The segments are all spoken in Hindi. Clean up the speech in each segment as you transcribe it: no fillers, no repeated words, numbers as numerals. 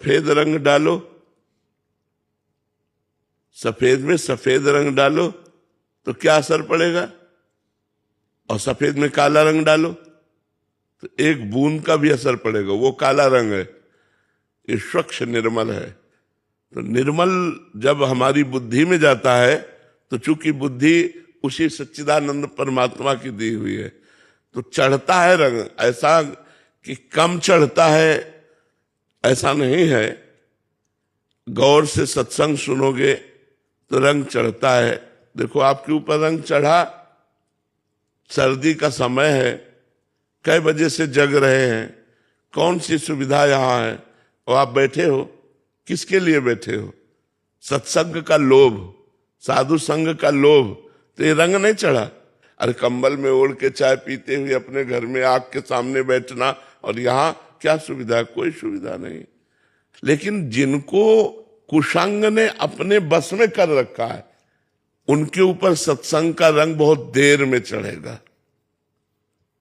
सफेद रंग डालो, सफेद में सफेद रंग डालो तो क्या असर पड़ेगा, और सफेद में काला रंग डालो तो एक बूंद का भी असर पड़ेगा, वो काला रंग है, ये स्वच्छ निर्मल है। तो निर्मल जब हमारी बुद्धि में जाता है तो चूंकि बुद्धि उसी सच्चिदानंद परमात्मा की दी हुई है तो चढ़ता है रंग, ऐसा कि कम चढ़ता है ऐसा नहीं है। गौर से सत्संग सुनोगे तो रंग चढ़ता है। देखो आपके ऊपर रंग चढ़ा, सर्दी का समय है, कई बजे से जग रहे हैं, कौन सी सुविधा यहाँ है, और आप बैठे हो, किसके लिए बैठे हो? सत्संग का लोभ, साधु संग का लोभ, तो ये रंग नहीं चढ़ा। अरे कंबल में ओढ़ के चाय पीते हुए अपने घर में आग के सामने बैठना, और यहाँ क्या सुविधा? कोई सुविधा नहीं। लेकिन जिनको कुसंग ने अपने बस में कर रखा है उनके ऊपर सत्संग का रंग बहुत देर में चढ़ेगा।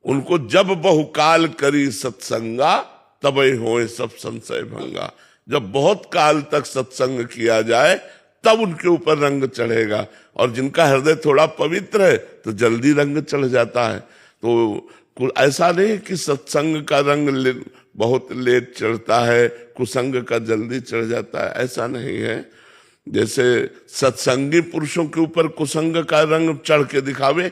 उनको जब बहुकाल करी सत्संगा तबे होए सब संशय भंगा। जब बहुत काल तक सत्संग किया जाए तब उनके ऊपर रंग चढ़ेगा। और जिनका हृदय थोड़ा पवित्र है तो जल्दी रंग चढ़ जाता है। तो ऐसा नहीं कि सत्संग का रंग बहुत लेट चढ़ता है, कुसंग का जल्दी चढ़ जाता है, ऐसा नहीं है। जैसे सत्संगी पुरुषों के ऊपर कुसंग का रंग चढ़ के दिखावे,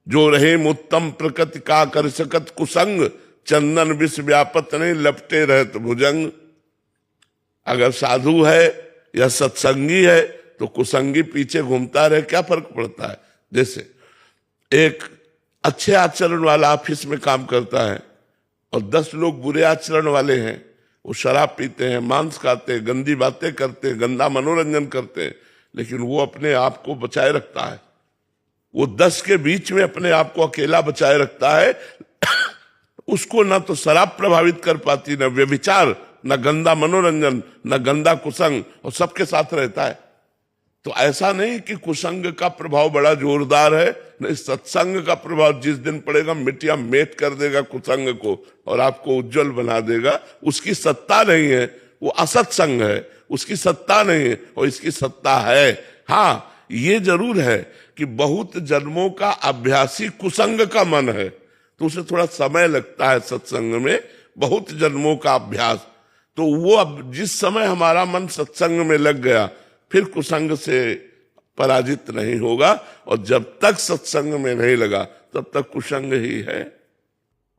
जो रहे उत्तम प्रकृति का कर सकत कुसंग, चंदन विष व्यापत नहीं लपटे रहत भुजंग। अगर साधु है या सत्संगी है तो कुसंगी पीछे घूमता रहे, क्या फर्क पड़ता है? जैसे एक अच्छे आचरण वाला ऑफिस में काम करता है और 10 लोग बुरे आचरण वाले हैं, वो शराब पीते हैं, मांस खाते हैं, गंदी बातें करते हैं, गंदा मनोरंजन करते हैं, लेकिन वो अपने आप को बचाए रखता है। वो 10 के बीच में अपने आप को अकेला बचाए रखता है। उसको ना तो शराब प्रभावित कर पाती, ना व्यभिचार, ना गंदा मनोरंजन, ना गंदा कुसंग, और सबके साथ रहता है। तो ऐसा नहीं कि कुसंग का प्रभाव बड़ा जोरदार है, नहीं, सत्संग का प्रभाव जिस दिन पड़ेगा मिट्टिया मेट कर देगा कुसंग को और आपको उज्जवल बना देगा। उसकी सत्ता नहीं है, वो असत्संग है, उसकी सत्ता नहीं है, और इसकी सत्ता है। हाँ, ये जरूर है कि बहुत जन्मों का अभ्यासी कुसंग का मन है तो उसे थोड़ा समय लगता है सत्संग में, बहुत जन्मों का अभ्यास। तो वो अब जिस समय हमारा मन सत्संग में लग गया फिर कुसंग से पराजित नहीं होगा, और जब तक सत्संग में नहीं लगा तब तक कुसंग ही है।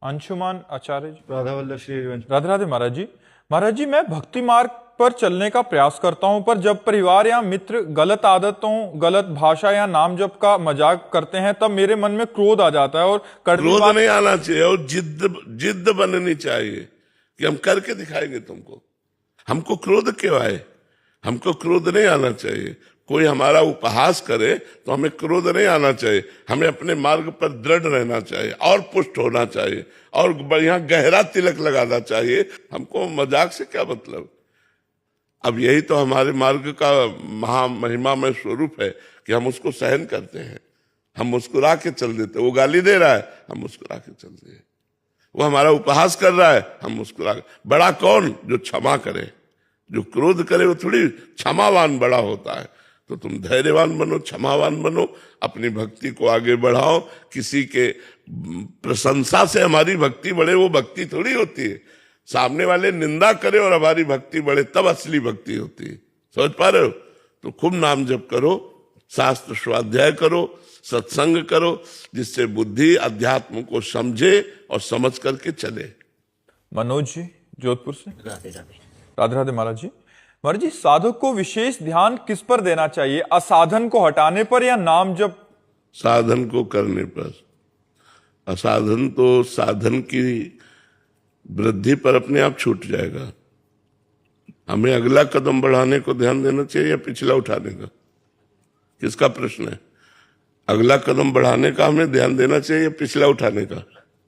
अंशुमान आचार्य जी। राधा वल्लभ श्री हरिवंश। राधे राधे महाराज जी। महाराज जी, मैं भक्ति मार्ग पर चलने का प्रयास करता हूं, पर जब परिवार या मित्र गलत आदतों, गलत भाषा या नाम जप का मजाक करते हैं तब मेरे मन में क्रोध आ जाता है। और क्रोध नहीं आना चाहिए, और जिद्द बननी चाहिए कि हम करके दिखाएंगे तुमको। हमको क्रोध क्यों आए? हमको क्रोध नहीं आना चाहिए। कोई हमारा उपहास करे तो हमें क्रोध नहीं आना चाहिए। हमें अपने मार्ग पर दृढ़ रहना चाहिए और पुष्ट होना चाहिए और बढ़िया गहरा तिलक लगाना चाहिए। हमको मजाक से क्या मतलब? अब यही तो हमारे मार्ग का महामहिमामय स्वरूप है कि हम उसको सहन करते हैं, हम मुस्कुरा के चल देते। वो गाली दे रहा है, हम मुस्कुरा के चलते हैं। वो हमारा उपहास कर रहा है, हम मुस्कुरा के। बड़ा कौन? जो क्षमा करे। जो क्रोध करे वो थोड़ी क्षमावान बड़ा होता है। तो तुम धैर्यवान बनो, क्षमावान बनो, अपनी भक्ति को आगे बढ़ाओ। किसी के प्रशंसा से हमारी भक्ति बढ़े, वो भक्ति थोड़ी होती है। सामने वाले निंदा करे और हमारी भक्ति बढ़े, तब असली भक्ति होती है। समझ पा रहे हो? तो खूब नाम जप करो, शास्त्र स्वाध्याय करो, सत्संग करो, जिससे बुद्धि अध्यात्म को समझे और समझ करके चले। मनोज जी जोधपुर से। राधे राधे। राधे राधे महाराज जी। महाराज जी, साधक को विशेष ध्यान किस पर देना चाहिए? असाधन को हटाने पर या नाम जप? साधन को करने पर। असाधन तो साधन की वृद्धि पर अपने आप छूट जाएगा। हमें अगला कदम बढ़ाने को ध्यान देना चाहिए या पिछला उठाने का? किसका प्रश्न है? अगला कदम बढ़ाने का हमें ध्यान देना चाहिए या पिछला उठाने का?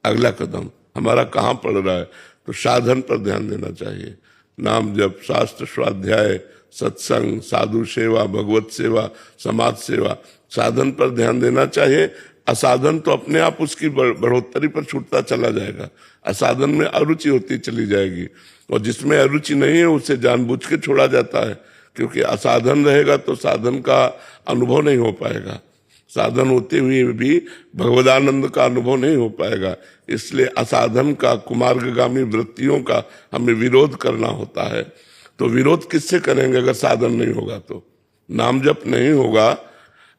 अगला कदम हमारा कहाँ पड़ रहा है? तो साधन पर ध्यान देना चाहिए। नाम जप, शास्त्र स्वाध्याय, सत्संग, साधु सेवा, भगवत सेवा, समाज सेवा, साधन पर ध्यान देना चाहिए। असाधन तो अपने आप उसकी बढ़ोतरी पर छूटता चला जाएगा। असाधन में अरुचि होती चली जाएगी, और जिसमें अरुचि नहीं है उसे जानबूझ के छोड़ा जाता है, क्योंकि असाधन रहेगा तो साधन का अनुभव नहीं हो पाएगा, साधन होते हुए भी भगवदानंद का अनुभव नहीं हो पाएगा। इसलिए असाधन का, कुमार्गगामी वृत्तियों का हमें विरोध करना होता है। तो विरोध किससे करेंगे अगर साधन नहीं होगा तो? नाम जप नहीं होगा,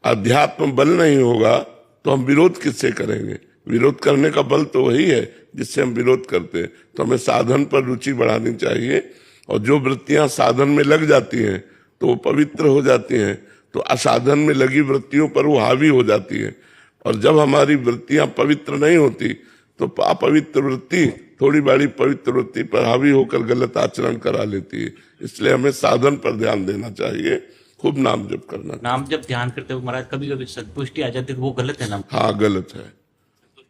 अध्यात्म बल नहीं होगा, तो हम विरोध किससे करेंगे? विरोध करने का बल तो वही है जिससे हम विरोध करते हैं। तो हमें साधन पर रुचि बढ़ानी चाहिए, और जो वृत्तियां साधन में लग जाती हैं तो वो पवित्र हो जाती हैं, तो असाधन में लगी वृत्तियों पर वो हावी हो जाती है। और जब हमारी वृत्तियां पवित्र नहीं होती तो अपवित्र वृत्ति थोड़ी बड़ी पवित्र वृत्ति पर हावी होकर गलत आचरण करा लेती है। इसलिए हमें साधन पर ध्यान देना चाहिए, खूब नाम जप करना। नाम जब ध्यान करते हो महाराज, कभी कभी संतुष्टि आ जाती है, वो गलत है ना? हाँ, गलत है,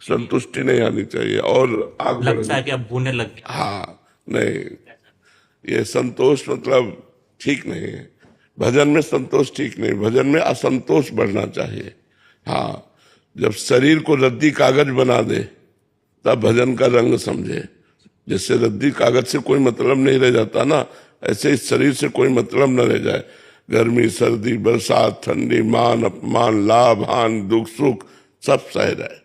संतुष्टि नहीं आनी चाहिए और आग लगता है कि अब भूने लग गया। हाँ, नहीं, ये संतोष मतलब ठीक नहीं है। भजन में संतोष ठीक नहीं, भजन में असंतोष बढ़ना चाहिए। हाँ, जब शरीर को रद्दी कागज बना दे तब भजन का रंग समझे। जैसे रद्दी कागज से कोई मतलब नहीं रह जाता ना, ऐसे इस शरीर से कोई मतलब न रह जाए। गर्मी, सर्दी, बरसात, ठंडी, मान अपमान, लाभ हानि, दुख सुख सब सह रहे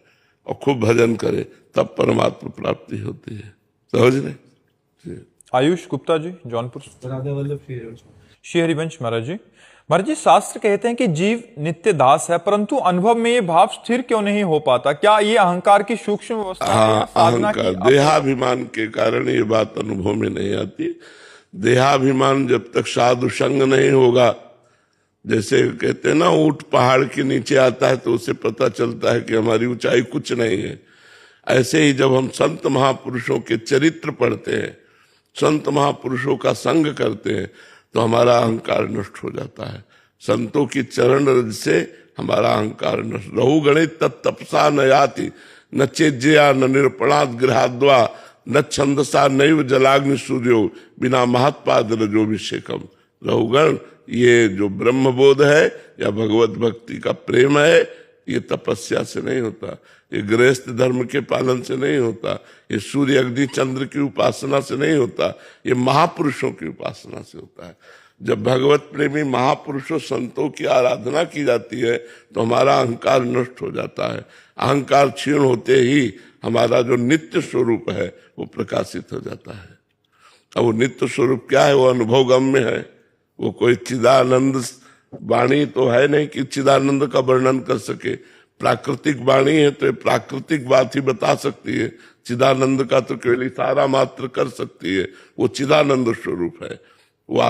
और खूब भजन करे, तब परमात्मा प्राप्ति होती है। समझ रहे? आयुष गुप्ता जी, जौनपुर। श्री हरिवंश महाराज जी। महाराज जी, शास्त्र कहते हैं कि जीव नित्य दास है, परंतु अनुभव में ये भाव स्थिर क्यों नहीं हो पाता? क्या ये अहंकार की सूक्ष्म अवस्था है? हाँ, अहंकार, देहाभिमान के कारण ये बात अनुभव में नहीं आती। देहाभिमान जब तक साधु संग नहीं होगा, जैसे कहते हैं ना, ऊंट पहाड़ के नीचे आता है तो उसे पता चलता है कि हमारी ऊंचाई कुछ नहीं है। ऐसे ही जब हम संत महापुरुषों के चरित्र पढ़ते हैं, संत महापुरुषों का संग करते हैं, तो हमारा अहंकार नष्ट हो जाता है। संतों की चरण रज से हमारा अहंकार नष्ट। रहु गणित तपसा न याति, न चेज्या न निरपणात् गृहाद्वा, न छंदसा नैव जलाग्नि सूर्यो, बिना महत्पाद रजोभिषेकम। रहुगण, ये जो ब्रह्मबोध है या भगवत भक्ति का प्रेम है, ये तपस्या से नहीं होता, ये गृहस्थ धर्म के पालन से नहीं होता, ये सूर्य अग्नि चंद्र की उपासना से नहीं होता, ये महापुरुषों की उपासना से होता है। जब भगवत प्रेमी महापुरुषों संतों की आराधना की जाती है तो हमारा अहंकार नष्ट हो जाता है। अहंकार क्षीण होते ही हमारा जो नित्य स्वरूप है वो प्रकाशित हो जाता है। अब वो नित्य स्वरूप क्या है? वो अनुभव गम्य है। वो कोई चिदानंद वाणी तो है नहीं कि चिदानंद का वर्णन कर सके। प्राकृतिक वाणी है तो प्राकृतिक बात ही बता सकती है। चिदानंद का तो केवल इशारा मात्र कर सकती है। वो चिदानंद स्वरूप है, वो